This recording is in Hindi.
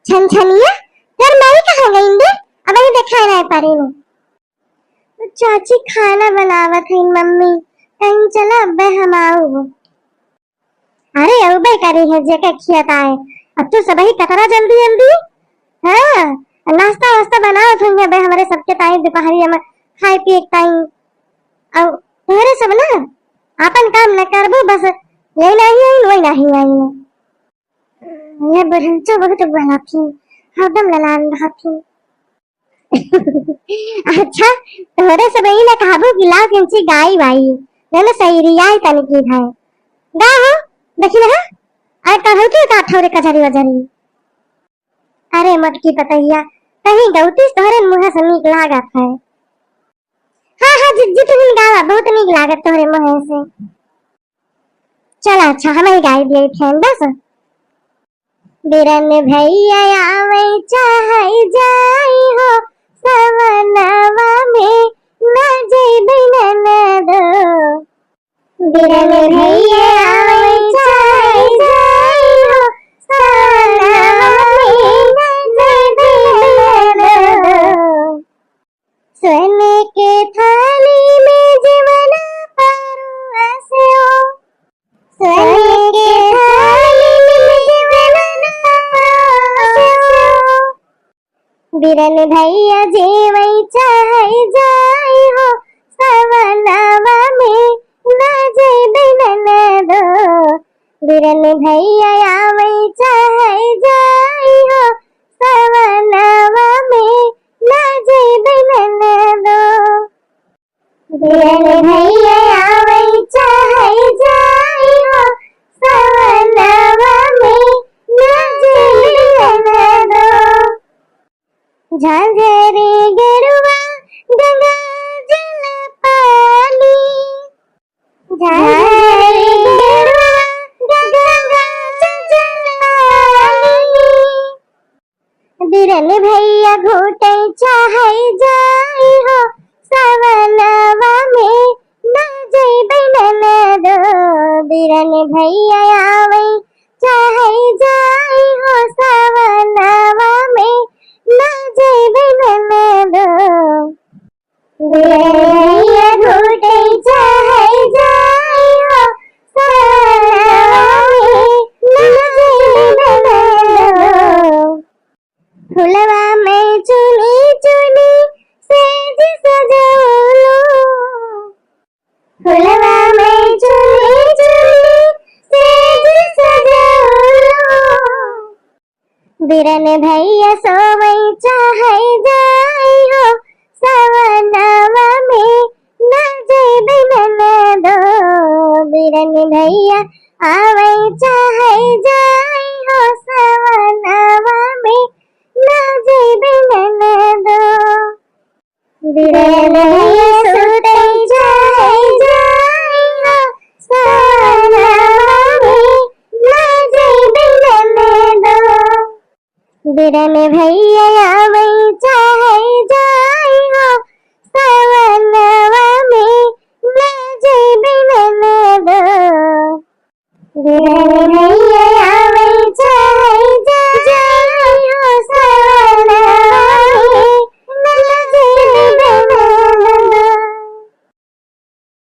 छनछनिया यार मैं कहाँ गई बे? अब ये देखा नहीं पारी हूँ। तो चाची खाना बनावत है मम्मी कहीं चला अबे हम आओ। अरे अबे करी है जे के खियाता है अब तो सब ही कतरा जल्दी जल्दी। हाँ नाश्ता वास्ता बनाओ तुम बे हमारे सबके ताई दोपहरी में खाए पिए ताई अब तेरे सब ना अपन काम न करबो बस ले नहीं आई ये बरंचा बहुत बड़ा थी हरदम ललान रहा थी। अच्छा तोरे सब ही ने कहबो गिलास इंची गाय भाई ने सही रियाई तन की भाई गा हो देखी ना आ कहू तो का ठौरे कचरी वजरी। अरे मटकी पतैया कहीं गौती तोरे मुंह से नीक लागत है। हां जिज्जी तुम गावा बहुत नीक लागत तोरे मुंह से। चल अच्छा हम ही गाय दिए थे बस। बिरन भैया आवे चाहे जाई हो सवनवा में न जेबे ननदो। बिरन भैया आवे चाहे जाई हो सवनवा में न जेबे ननदो। सोने के थाली में जीवना परोसो सोने के थाली में जीवना परोसो। बिरन भैया जेवई चाहे जाई हो सवनवा में न जेबे ननदो। बिरन भैया आवई चाहे जाई हो सवनवा में न जेबे ननदो। बिरन भैया आवई चाहे जाई हो सवनवा में न जेबे ननदो। झांझरे गेरुआ गंगा जल पाली झांझरे गेरुआ गंगा जल पाली। बिरन भैया घोटे चाहे जाई हो सवनवा में न जेबे ननदो। बिरन भैया आवई चाहे जाई हो सवनवा में न जेबे ननदो। बिरन भैया घोटे चाहे जाई हो सवनवा में न जेबे ननदो। फुलवा में चुनी चुनी सेज सजौलो फुलवा में चुनी चुनी सेज सजौलो। बिरन भैया सोवई चाहे जाई हो सवनवा में न जेबे ननदो। बिरन भैया आवई चाहे जाई हो सवनवा में न जेबे ननदो। बिरन भैया सुतई चाहे जाई हो सवनवा में न जेबे ननदो। बिरन भैया आवई चाहे जाई हो सवनवा में न जेबे ननदो। बिरन भैया